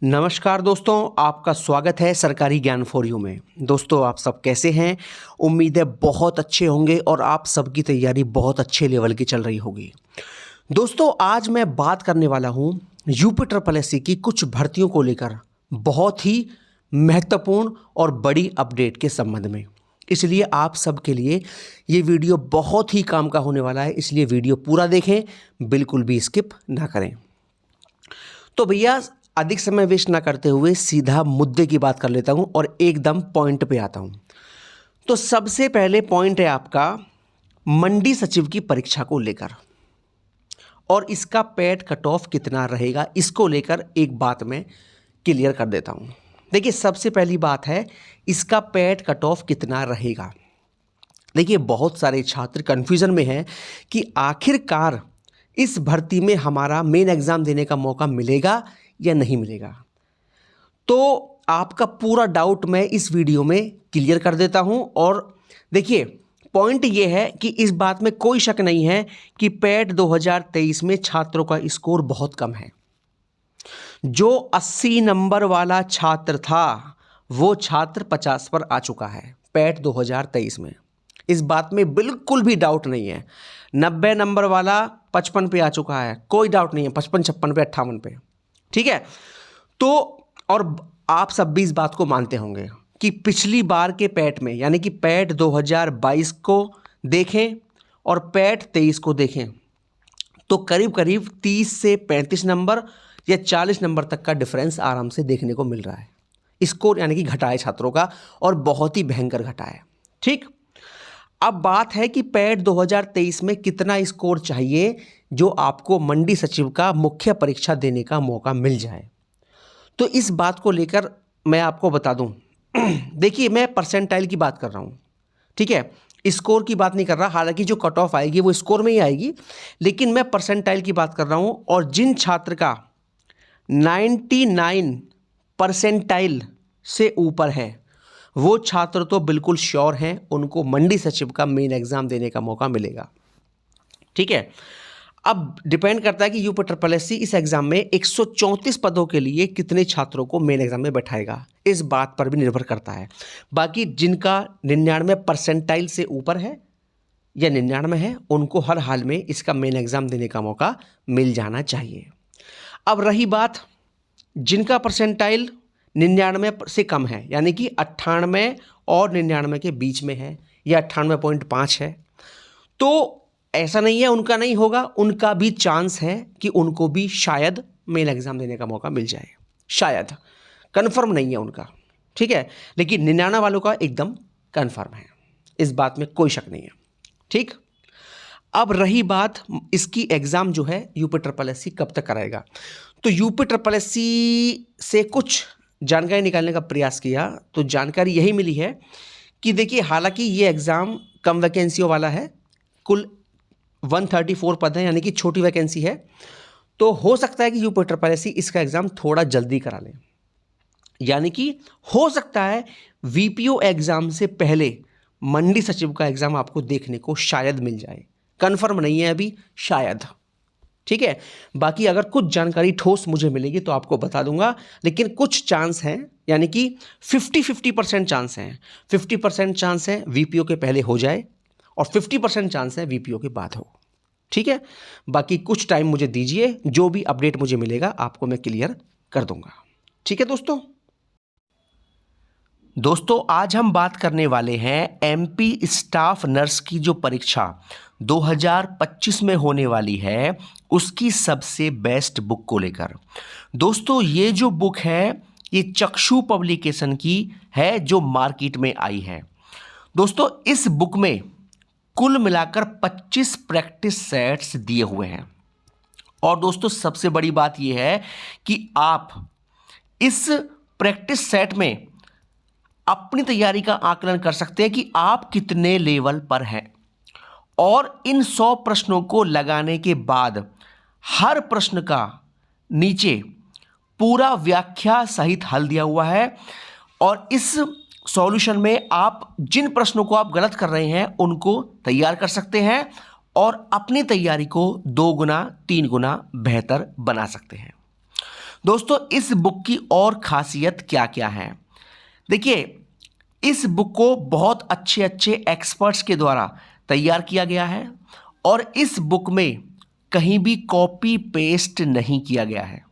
नमस्कार दोस्तों, आपका स्वागत है सरकारी ज्ञान फॉर यू में। दोस्तों, आप सब कैसे हैं? उम्मीद है बहुत अच्छे होंगे और आप सबकी तैयारी बहुत अच्छे लेवल की चल रही होगी। दोस्तों, आज मैं बात करने वाला हूं यूपी ट्रिपल एससी की कुछ भर्तियों को लेकर बहुत ही महत्वपूर्ण और बड़ी अपडेट के संबंध में। इसलिए आप सबके लिए ये वीडियो बहुत ही काम का होने वाला है, इसलिए वीडियो पूरा देखें, बिल्कुल भी स्किप ना करें। तो भैया, अधिक समय वेस्ट ना करते हुए सीधा मुद्दे की बात कर लेता हूं और एकदम पॉइंट पे आता हूं। तो सबसे पहले पॉइंट है आपका मंडी सचिव की परीक्षा को लेकर और इसका पैट कट ऑफ कितना रहेगा, इसको लेकर एक बात मैं क्लियर कर देता हूं। देखिए, सबसे पहली बात है इसका पैट कट ऑफ कितना रहेगा। देखिए, बहुत सारे छात्र कन्फ्यूजन में हैं कि आखिरकार इस भर्ती में हमारा मेन एग्जाम देने का मौका मिलेगा या नहीं मिलेगा। तो आपका पूरा डाउट मैं इस वीडियो में क्लियर कर देता हूं। और देखिए, पॉइंट ये है कि इस बात में कोई शक नहीं है कि पैट 2023 में छात्रों का स्कोर बहुत कम है। जो 80 नंबर वाला छात्र था वो छात्र 50 पर आ चुका है पैट 2023 में। इस बात में बिल्कुल भी डाउट नहीं है। 90 नंबर वाला 55 पे आ चुका है, कोई डाउट नहीं है। 55, 56 पे, 58 पे, ठीक है। तो और आप सब भी इस बात को मानते होंगे कि पिछली बार के पैट में, यानी कि पैट 2022 को देखें और पैट 23 को देखें तो करीब करीब 30 से 35 नंबर या 40 नंबर तक का डिफरेंस आराम से देखने को मिल रहा है। स्कोर यानी कि घटा है छात्रों का, और बहुत ही भयंकर घटा है। ठीक, अब बात है कि पैट 2023 में कितना स्कोर चाहिए जो आपको मंडी सचिव का मुख्य परीक्षा देने का मौका मिल जाए। तो इस बात को लेकर मैं आपको बता दूं, देखिए, मैं परसेंटाइल की बात कर रहा हूं, ठीक है, स्कोर की बात नहीं कर रहा। हालांकि जो कट ऑफ आएगी वो स्कोर में ही आएगी, लेकिन मैं परसेंटाइल की बात कर रहा हूं। और जिन छात्र का 99 परसेंटाइल से ऊपर है वो छात्र तो बिल्कुल श्योर हैं, उनको मंडी सचिव का मेन एग्जाम देने का मौका मिलेगा। ठीक है, अब डिपेंड करता है कि यूपी ट्रिपल एससी इस एग्जाम में 134 पदों के लिए कितने छात्रों को मेन एग्जाम में बैठाएगा, इस बात पर भी निर्भर करता है। बाकी जिनका 99 परसेंटाइल से ऊपर है या 99 है, उनको हर हाल में इसका मेन एग्जाम देने का मौका मिल जाना चाहिए। अब रही बात जिनका परसेंटाइल 99 से कम है, यानी कि 98 और 99 के बीच में है या 98.5 है, तो ऐसा नहीं है उनका नहीं होगा, उनका भी चांस है कि उनको भी शायद मेन एग्जाम देने का मौका मिल जाए। शायद, कंफर्म नहीं है उनका, ठीक है, लेकिन 99 वालों का एकदम कंफर्म है, इस बात में कोई शक नहीं है। ठीक, अब रही बात इसकी एग्जाम जो है यूपी ट्रिपल एससी कब तक कराएगा। तो यूपी ट्रिपल एससी से कुछ जानकारी निकालने का प्रयास किया तो जानकारी यही मिली है कि देखिए, हालांकि ये एग्ज़ाम कम वैकेंसियों वाला है, कुल 134 पद हैं, यानी कि छोटी वैकेंसी है, तो हो सकता है कि यूपी ट्रिपल एससी इसका एग्ज़ाम थोड़ा जल्दी करा लें। यानी कि हो सकता है वीपीओ एग्ज़ाम से पहले मंडी सचिव का एग्ज़ाम आपको देखने को शायद मिल जाए। कंफर्म नहीं है अभी, शायद। ठीक है, बाकी अगर कुछ जानकारी ठोस मुझे मिलेगी तो आपको बता दूंगा, लेकिन कुछ चांस हैं, यानी कि 50-50% चांस हैं। 50% चांस है वीपीओ के पहले हो जाए और 50% चांस है वीपीओ के बाद हो। ठीक है, बाकी कुछ टाइम मुझे दीजिए, जो भी अपडेट मुझे मिलेगा आपको मैं क्लियर कर दूंगा। ठीक है दोस्तों, आज हम बात करने वाले हैं एमपी स्टाफ नर्स की जो परीक्षा 2025 में होने वाली है उसकी सबसे बेस्ट बुक को लेकर। दोस्तों, ये जो बुक है ये चक्षु पब्लिकेशन की है जो मार्केट में आई है। दोस्तों, इस बुक में कुल मिलाकर 25 प्रैक्टिस सेट्स दिए हुए हैं। और दोस्तों, सबसे बड़ी बात यह है कि आप इस प्रैक्टिस सेट में अपनी तैयारी का आकलन कर सकते हैं कि आप कितने लेवल पर हैं। और इन 100 प्रश्नों को लगाने के बाद हर प्रश्न का नीचे पूरा व्याख्या सहित हल दिया हुआ है। और इस सॉल्यूशन में आप जिन प्रश्नों को आप गलत कर रहे हैं उनको तैयार कर सकते हैं और अपनी तैयारी को 2 गुना 3 गुना बेहतर बना सकते हैं। दोस्तों इस बुक की और खासियत क्या क्या है? देखिए, इस बुक को बहुत अच्छे अच्छे एक्सपर्ट्स के द्वारा तैयार किया गया है और इस बुक में कहीं भी कॉपी पेस्ट नहीं किया गया है।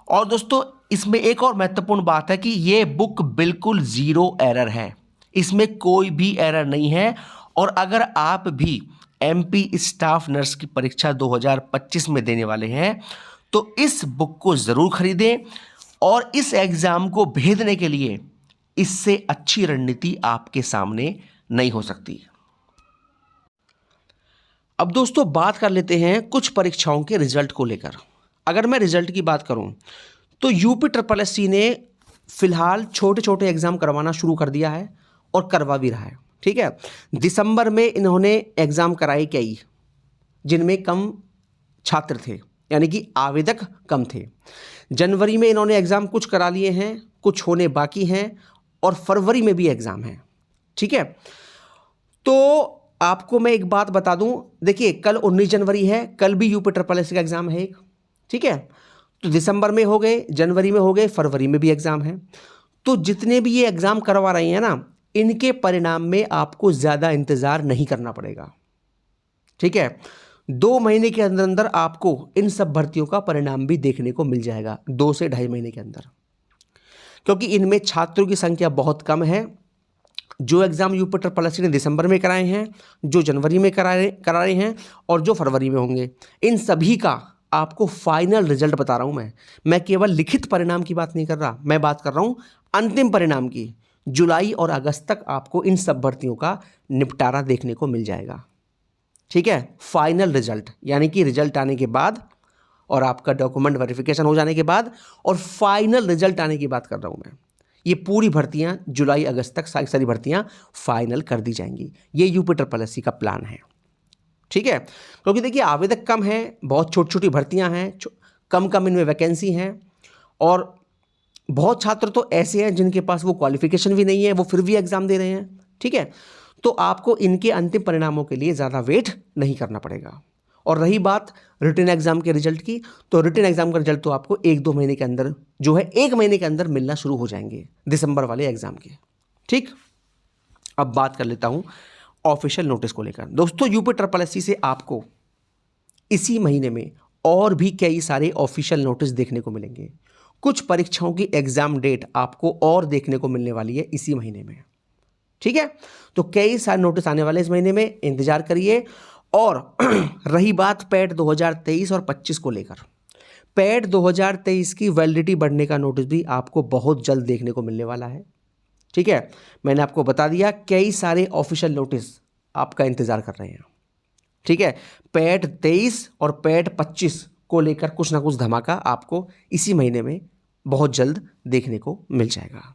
और दोस्तों इसमें एक और महत्वपूर्ण बात है कि ये बुक बिल्कुल ज़ीरो एरर है, इसमें कोई भी एरर नहीं है। और अगर आप भी एमपी स्टाफ नर्स की परीक्षा 2025 में देने वाले हैं तो इस बुक को ज़रूर खरीदें और इस एग्ज़ाम को भेदने के लिए इससे अच्छी रणनीति आपके सामने नहीं हो सकती। अब दोस्तों बात कर लेते हैं कुछ परीक्षाओं के रिजल्ट को लेकर। अगर मैं रिजल्ट की बात करूं तो यूपी SSC ने फिलहाल छोटे छोटे एग्जाम करवाना शुरू कर दिया है और करवा भी रहा है। ठीक है, दिसंबर में इन्होंने एग्जाम कराए कई जिनमें कम छात्र थे, यानी कि आवेदक कम थे। जनवरी में इन्होंने एग्जाम कुछ करा लिए हैं, कुछ होने बाकी हैं और फरवरी में भी एग्जाम है। ठीक है, तो आपको मैं एक बात बता दूं, देखिए कल 19 जनवरी है, कल भी यूपी SSC का एग्जाम है एक। ठीक है, तो दिसंबर में हो गए, जनवरी में हो गए, फरवरी में भी एग्जाम है। तो जितने भी ये एग्जाम करवा रहे हैं ना, इनके परिणाम में आपको ज़्यादा इंतज़ार नहीं करना पड़ेगा। ठीक है, 2 महीने के अंदर अंदर आपको इन सब भर्तियों का परिणाम भी देखने को मिल जाएगा, 2 से ढाई महीने के अंदर, क्योंकि इनमें छात्रों की संख्या बहुत कम है। जो एग्ज़ाम यूपी SSC ने दिसंबर में कराए हैं, जो जनवरी में करा रहे हैं और जो फरवरी में होंगे, इन सभी का आपको फाइनल रिजल्ट बता रहा हूं। मैं केवल लिखित परिणाम की बात नहीं कर रहा, मैं बात कर रहा हूं अंतिम परिणाम की। जुलाई और अगस्त तक आपको इन सब भर्तियों का निपटारा देखने को मिल जाएगा। ठीक है, फाइनल रिजल्ट यानी कि रिजल्ट आने के बाद और आपका डॉक्यूमेंट वेरिफिकेशन हो जाने के बाद और फाइनल रिजल्ट आने की बात कर रहा हूं मैं। ये पूरी भर्तियां जुलाई अगस्त तक सारी भर्तियां फाइनल कर दी जाएंगी। ये यूपी SSC का प्लान है। ठीक है, क्योंकि देखिए आवेदक कम है, बहुत छोटी छोटी भर्तियां हैं, कम इनमें वैकेंसी हैं और बहुत छात्र तो ऐसे हैं जिनके पास वो क्वालिफिकेशन भी नहीं है, वो फिर भी एग्ज़ाम दे रहे हैं। ठीक है, तो आपको इनके अंतिम परिणामों के लिए ज़्यादा वेट नहीं करना पड़ेगा। और रही बात रिटन एग्जाम के रिजल्ट की, तो रिटन एग्जाम का रिजल्ट तो आपको 1-2 महीने के अंदर, जो है 1 महीने के अंदर मिलना शुरू हो जाएंगे दिसंबर वाले एग्जाम के। ठीक, अब बात कर लेता हूं ऑफिशियल नोटिस को लेकर। दोस्तों यूपी SSC से आपको इसी महीने में और भी कई सारे ऑफिशियल नोटिस देखने को मिलेंगे। कुछ परीक्षाओं की एग्जाम डेट आपको और देखने को मिलने वाली है इसी महीने में। ठीक है, तो कई सारे नोटिस आने वाले इस महीने में, इंतजार करिए। और रही बात पैट 2023 और 25 को लेकर, पैट 2023 की वैलिडिटी बढ़ने का नोटिस भी आपको बहुत जल्द देखने को मिलने वाला है। ठीक है, मैंने आपको बता दिया कई सारे ऑफिशियल नोटिस आपका इंतजार कर रहे हैं। ठीक है, पैट 23 और पैट 25 को लेकर कुछ ना कुछ धमाका आपको इसी महीने में बहुत जल्द देखने को मिल जाएगा।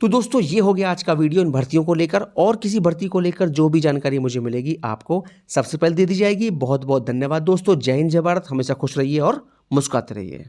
तो दोस्तों ये हो गया आज का वीडियो इन भर्तियों को लेकर, और किसी भर्ती को लेकर जो भी जानकारी मुझे मिलेगी आपको सबसे पहले दे दी जाएगी। बहुत बहुत धन्यवाद दोस्तों। जय हिंद, जय भारत। हमेशा खुश रहिए और मुस्कुराते रहिए।